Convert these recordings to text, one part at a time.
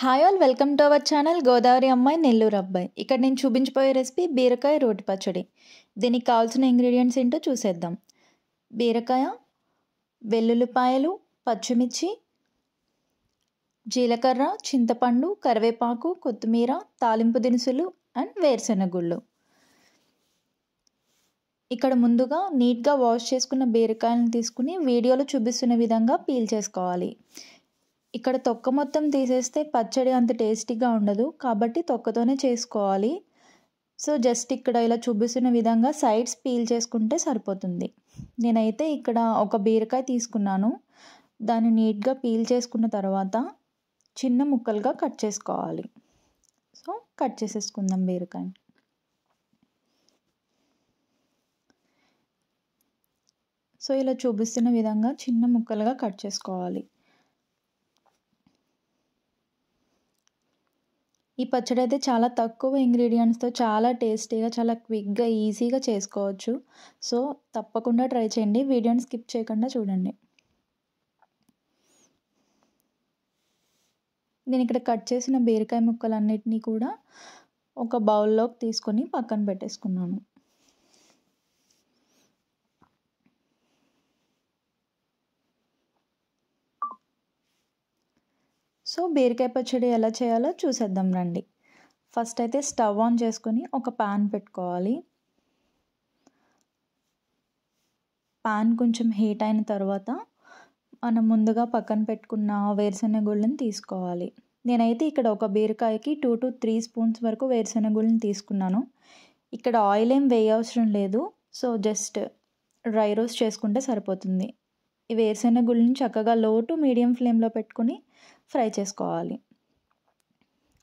Hi all welcome to our channel Godavari అమ్మాయి నెల్లూరు అబ్బాయి. ఇక్కడ నేను చూపించబోయే రెసిపీ బీరకాయ రోటి పచ్చడి. దీనికి కావాల్సిన ఇంగ్రీడియంట్స్ ఏంటో చూసేద్దాం. బీరకాయ, వెల్లుల్లిపాయలు, పచ్చిమిర్చి, జీలకర్ర, చింతపండు, కరివేపాకు, కొత్తిమీర, తాలింపు దినుసులు అండ్ వేరుశెనగుళ్ళు. ఇక్కడ ముందుగా నీట్గా వాష్ చేసుకున్న బీరకాయలను తీసుకుని వీడియోలో చూపిస్తున్న విధంగా పీల్ చేసుకోవాలి. ఇక్కడ తొక్క మొత్తం తీసేస్తే పచ్చడి అంత టేస్టీగా ఉండదు, కాబట్టి తొక్కతోనే చేసుకోవాలి. సో జస్ట్ ఇక్కడ ఇలా చూపిస్తున్న విధంగా సైడ్స్ పీల్ చేసుకుంటే సరిపోతుంది. నేనైతే ఇక్కడ ఒక బీరకాయ తీసుకున్నాను. దాన్ని నీట్గా పీల్ చేసుకున్న తర్వాత చిన్న ముక్కలుగా కట్ చేసుకోవాలి. సో కట్ చేసేసుకుందాం బీరకాయ. సో ఇలా చూపిస్తున్న విధంగా చిన్న ముక్కలుగా కట్ చేసుకోవాలి. ఈ పచ్చడి అయితే చాలా తక్కువ ఇంగ్రీడియంట్స్తో చాలా టేస్టీగా, చాలా క్విక్గా, ఈజీగా చేసుకోవచ్చు. సో తప్పకుండా ట్రై చేయండి. వీడియోని స్కిప్ చేయకుండా చూడండి. నేను ఇక్కడ కట్ చేసిన బీరకాయ ముక్కలన్నిటినీ కూడా ఒక బౌల్లోకి తీసుకొని పక్కన పెట్టేసుకున్నాను. సో బీరకాయ పచ్చడి ఎలా చేయాలో చూసేద్దాం రండి. ఫస్ట్ అయితే స్టవ్ ఆన్ చేసుకొని ఒక ప్యాన్ పెట్టుకోవాలి. ప్యాన్ కొంచెం హీట్ అయిన తర్వాత మనం ముందుగా పక్కన పెట్టుకున్న వేరుశెనగుళ్ళని తీసుకోవాలి. నేనైతే ఇక్కడ ఒక బీరకాయకి 2 to 3 స్పూన్స్ వరకు వేరుశెనగుళ్ళని తీసుకున్నాను. ఇక్కడ ఆయిల్ ఏం వేయవసరం లేదు. సో జస్ట్ డ్రై రోస్ట్ చేసుకుంటే సరిపోతుంది. ఈ వేరుశెనగుళ్ళని చక్కగా లో టు మీడియం ఫ్లేమ్లో పెట్టుకుని ఫ్రై చేసుకోవాలి.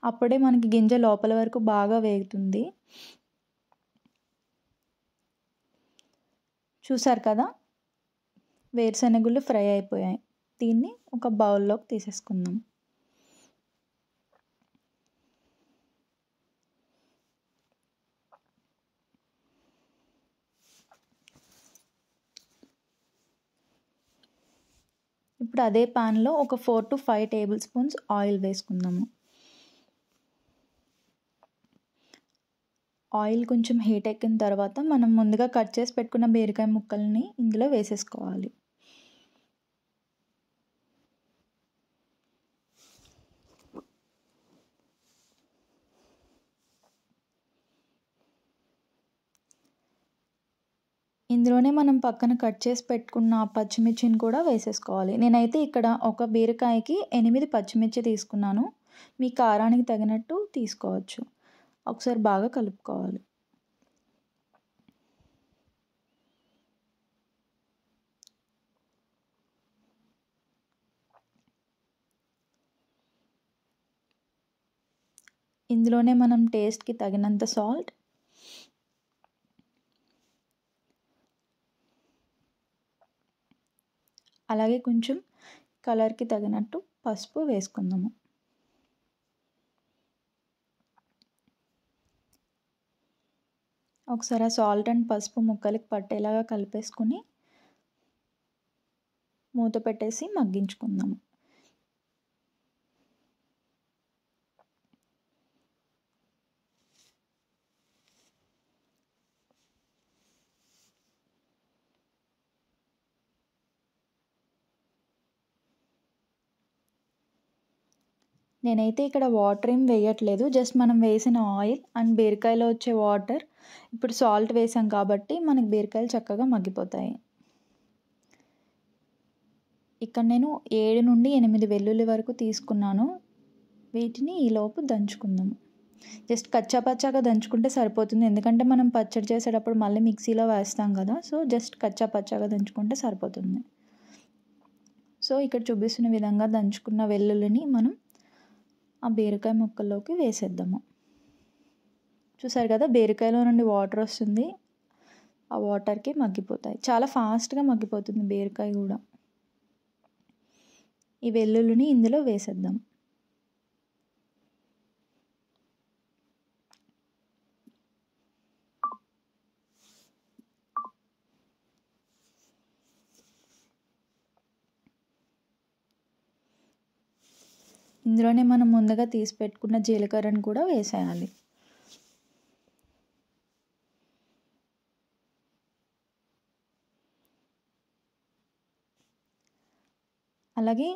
అప్పుడే మనకి గింజ లోపల వరకు బాగా వేగుతుంది. చూసారు కదా, వేరుశెనగుళ్ళు ఫ్రై అయిపోయాయి. దీన్ని ఒక బౌల్లోకి తీసేసుకుందాం. ఇప్పుడు అదే ప్యాన్లో ఒక 4 to 5 టేబుల్ స్పూన్స్ ఆయిల్ వేసుకుందాము. ఆయిల్ కొంచెం హీట్ ఎక్కిన తర్వాత మనం ముందుగా కట్ చేసి పెట్టుకున్న బీరకాయ ముక్కల్ని ఇందులో వేసేసుకోవాలి. ఇందులోనే మనం పక్కన కట్ చేసి పెట్టుకున్న పచ్చిమిర్చిని కూడా వేసేసుకోవాలి. నేనైతే ఇక్కడ ఒక బీరకాయకి 8 పచ్చిమిర్చి తీసుకున్నాను. మీ కారానికి తగినట్టు తీసుకోవచ్చు. ఒకసారి బాగా కలుపుకోవాలి. ఇందులోనే మనం టేస్ట్కి తగినంత సాల్ట్, అలాగే కొంచెం కలర్కి తగినట్టు పసుపు వేసుకుందాము. ఒకసారి ఆ సాల్ట్ అండ్ పసుపు ముక్కలకి పట్టేలాగా కలిపేసుకుని మూత పెట్టేసి మగ్గించుకుందాము. నేనైతే ఇక్కడ వాటర్ ఏం వేయట్లేదు. జస్ట్ మనం వేసిన ఆయిల్ అండ్ బీరకాయలో వచ్చే వాటర్, ఇప్పుడు సాల్ట్ వేసాం కాబట్టి మనకి బీరకాయలు చక్కగా మగ్గిపోతాయి. ఇక్కడ నేను 7 నుండి 8 వెల్లుల్లి వరకు తీసుకున్నాను. వీటిని ఈలోపు దంచుకుందాము. జస్ట్ కచ్చాపచ్చాగా దంచుకుంటే సరిపోతుంది, ఎందుకంటే మనం పచ్చడి చేసేటప్పుడు మళ్ళీ మిక్సీలో వేస్తాం కదా. సో జస్ట్ కచ్చాపచ్చాగా దంచుకుంటే సరిపోతుంది. సో ఇక్కడ చూపిస్తున్న విధంగా దంచుకున్న వెల్లుల్లిని మనం ఆ బీరకాయ ముక్కల్లోకి వేసేద్దాము. చూసారు కదా, బీరకాయలో నుండి వాటర్ వస్తుంది. ఆ వాటర్కి మగ్గిపోతాయి. చాలా ఫాస్ట్గా మగ్గిపోతుంది బీరకాయ కూడా. ఈ వెల్లుల్లిని ఇందులో వేసేద్దాం. ఇందులోనే మనం ముందుగా తీసి పెట్టుకున్న జీలకర్రను కూడా వేసేయాలి. అలాగే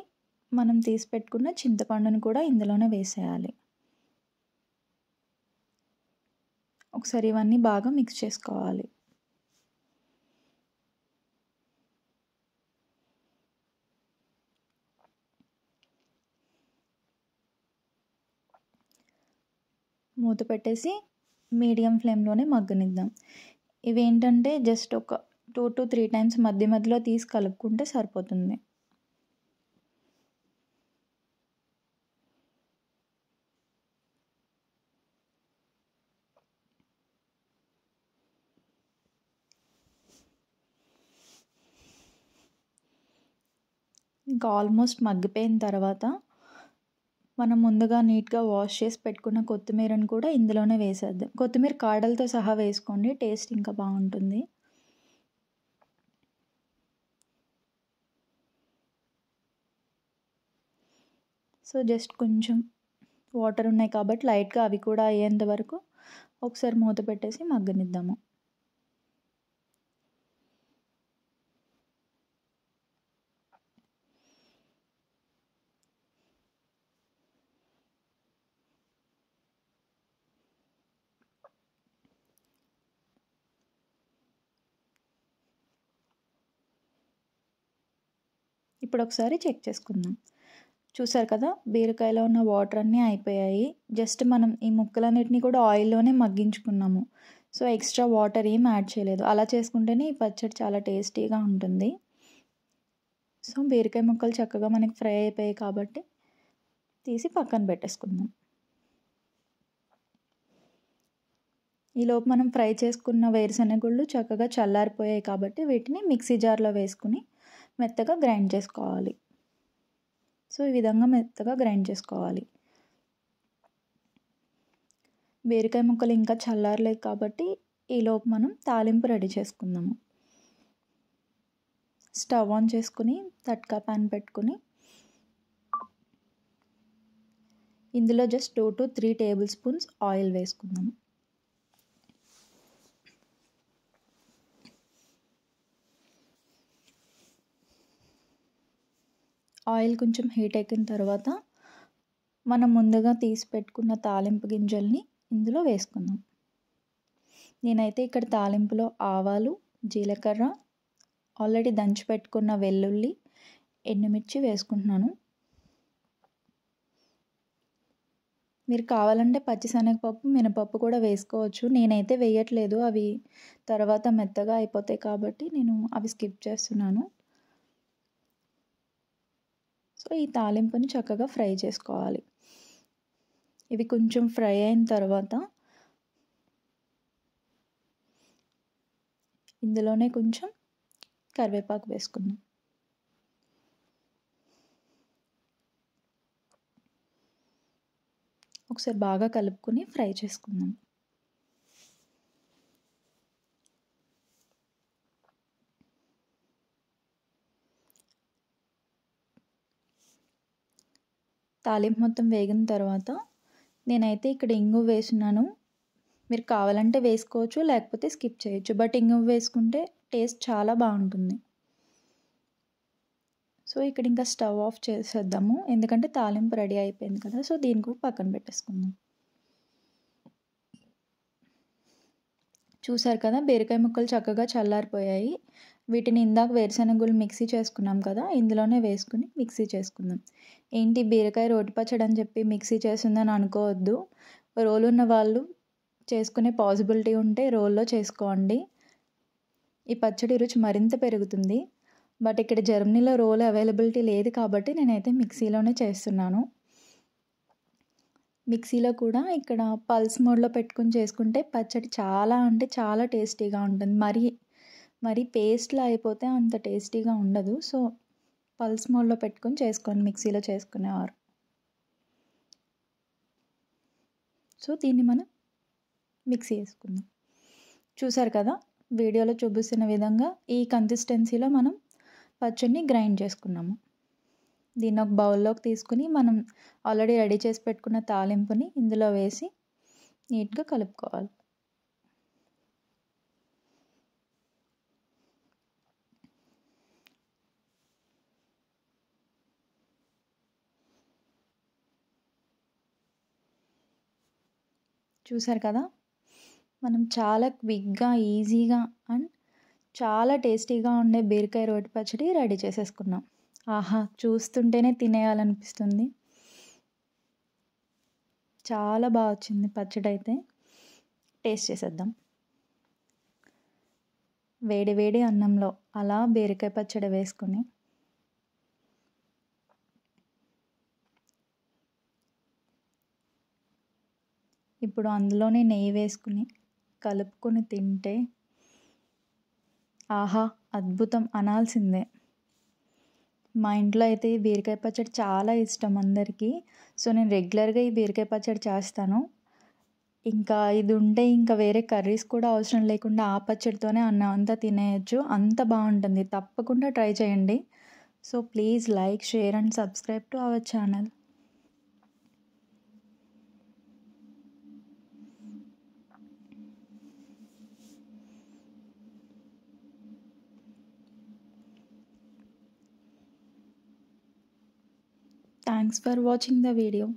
మనం తీసి పెట్టుకున్న చింతపండును కూడా ఇందులోనే వేసేయాలి. ఒకసారి ఇవన్నీ బాగా మిక్స్ చేసుకోవాలి. మూత పెట్టేసి మీడియం ఫ్లేమ్లోనే మగ్గనిద్దాం. ఇవేంటంటే జస్ట్ ఒక 2 to 3 టైమ్స్ మధ్య మధ్యలో తీసి కలుపుకుంటే సరిపోతుంది. ఇంకా ఆల్మోస్ట్ మగ్గిపోయిన తర్వాత మనం ముందుగా నీట్గా వాష్ చేసి పెట్టుకున్న కొత్తిమీరను కూడా ఇందులోనే వేసేద్దాం. కొత్తిమీర కాడలతో సహా వేసుకోండి, టేస్ట్ ఇంకా బాగుంటుంది. సో జస్ట్ కొంచెం వాటర్ ఉన్నాయి కాబట్టి లైట్గా అవి కూడా అయ్యేంత వరకు ఒకసారి మూత పెట్టేసి మగ్గనిద్దాము. ఇప్పుడు ఒకసారి చెక్ చేసుకుందాం. చూసారు కదా, బీరకాయలో ఉన్న వాటర్ అన్నీ అయిపోయాయి. జస్ట్ మనం ఈ ముక్కలన్నిటిని కూడా ఆయిల్లోనే మగ్గించుకున్నాము. సో ఎక్స్ట్రా వాటర్ ఏం యాడ్ చేయలేదు. అలా చేసుకుంటేనే ఈ పచ్చడి చాలా టేస్టీగా ఉంటుంది. సో బీరకాయ ముక్కలు చక్కగా మనకి ఫ్రై అయిపోయాయి కాబట్టి తీసి పక్కన పెట్టేసుకుందాం. ఈలోపు మనం ఫ్రై చేసుకున్న వేరుశనగుళ్ళు చక్కగా చల్లారిపోయాయి కాబట్టి వీటిని మిక్సీ జార్లో వేసుకుని మెత్తగా గ్రైండ్ చేసుకోవాలి. సో ఈ విధంగా మెత్తగా గ్రైండ్ చేసుకోవాలి. బీరకాయ ముక్కలు ఇంకా చల్లారలేదు కాబట్టి ఈలోపు మనం తాలింపు రెడీ చేసుకుందాము. స్టవ్ ఆన్ చేసుకుని తట్కా ప్యాన్ పెట్టుకుని ఇందులో just 2 to 3 table spoons oil వేసుకుందాము. ఆయిల్ కొంచెం హీట్ ఎక్కిన తర్వాత మనం ముందుగా తీసి పెట్టుకున్న తాలింపు గింజల్ని ఇందులో వేసుకుందాం. నేనైతే ఇక్కడ తాలింపులో ఆవాలు, జీలకర్ర, ఆల్రెడీ దంచి పెట్టుకున్న వెల్లుల్లి, ఎండుమిర్చి వేసుకుంటున్నాను. మీరు కావాలంటే పచ్చిశనగపప్పు, మినపప్పు కూడా వేసుకోవచ్చు. నేనైతే వేయట్లేదు, అవి తర్వాత మెత్తగా అయిపోతాయి కాబట్టి నేను అవి స్కిప్ చేస్తున్నాను. సో ఈ తాలింపుని చక్కగా ఫ్రై చేసుకోవాలి. ఇవి కొంచెం ఫ్రై అయిన తర్వాత ఇందులోనే కొంచెం కరివేపాకు వేసుకుందాం. ఒకసారి బాగా కలుపుకొని ఫ్రై చేసుకుందాం. తాలింపు మొత్తం వేగిన తర్వాత నేనైతే ఇక్కడ ఇంగువ వేసున్నాను. మీరు కావాలంటే వేసుకోవచ్చు, లేకపోతే స్కిప్ చేయొచ్చు. బట్ ఇంగువ వేసుకుంటే టేస్ట్ చాలా బాగుంటుంది. సో ఇక్కడ ఇంకా స్టవ్ ఆఫ్ చేసేద్దాము, ఎందుకంటే తాలింపు రెడీ అయిపోయింది కదా. సో దీన్ని కూడా పక్కన పెట్టేసుకుందాం. చూసారు కదా, బీరకాయ ముక్కలు చక్కగా చల్లారిపోయాయి. వీటిని ఇందాక వేరుశనగుళ్ళు మిక్సీ చేసుకున్నాం కదా, ఇందులోనే వేసుకుని మిక్సీ చేసుకుందాం. ఏంటి బీరకాయ రోటి పచ్చడి అని చెప్పి మిక్సీ చేసిందని అనుకోవద్దు. రోలు ఉన్న వాళ్ళు చేసుకునే పాసిబిలిటీ ఉంటే రోల్లో చేసుకోండి. ఈ పచ్చడి రుచి మరింత పెరుగుతుంది. బట్ ఇక్కడ జర్మనీలో రోల్ అవైలబిలిటీ లేదు కాబట్టి నేనైతే మిక్సీలోనే చేస్తున్నాను. మిక్సీలో కూడా ఇక్కడ పల్స్ మోడ్లో పెట్టుకుని చేసుకుంటే పచ్చడి చాలా అంటే చాలా టేస్టీగా ఉంటుంది. మరి పేస్ట్లా అయిపోతే అంత టేస్టీగా ఉండదు. సో పల్స్ మోడ్లో పెట్టుకొని చేసుకోండి మిక్సీలో చేసుకునేవారు. సో దీన్ని మనం మిక్సీ వేసుకుందాం. చూసారు కదా, వీడియోలో చూపిస్తున్న విధంగా ఈ కన్సిస్టెన్సీలో మనం పచ్చడిని గ్రైండ్ చేసుకున్నాము. దీన్ని ఒక బౌల్లోకి తీసుకుని మనం ఆల్రెడీ రెడీ చేసి పెట్టుకున్న తాలింపుని ఇందులో వేసి నీట్గా కలుపుకోవాలి. చూసారు కదా, మనం చాలా క్విక్గా, ఈజీగా అండ్ చాలా టేస్టీగా ఉండే బీరకాయ రోటి పచ్చడి రెడీ చేసేసుకున్నాం. ఆహా, చూస్తుంటేనే తినేయాలనిపిస్తుంది. చాలా బాగా వచ్చింది పచ్చడి అయితే. టేస్ట్ చేసేద్దాం. వేడి వేడి అన్నంలో అలా బీరకాయ పచ్చడి వేసుకొని ఇప్పుడు అందులోనే నెయ్యి వేసుకుని కలుపుకొని తింటే ఆహా, అద్భుతం అనాల్సిందే. మా ఇంట్లో అయితే ఈ బీరకాయ పచ్చడి చాలా ఇష్టం అందరికీ. సో నేను రెగ్యులర్గా ఈ బీరకాయ పచ్చడి చేస్తాను. ఇంకా ఇది ఉంటే ఇంకా వేరే కర్రీస్ కూడా అవసరం లేకుండా ఆ పచ్చడితోనే అన్నం అంతా తినేయచ్చు. అంత బాగుంటుంది. తప్పకుండా ట్రై చేయండి. So please like, share and subscribe to our channel. Thanks for watching the video.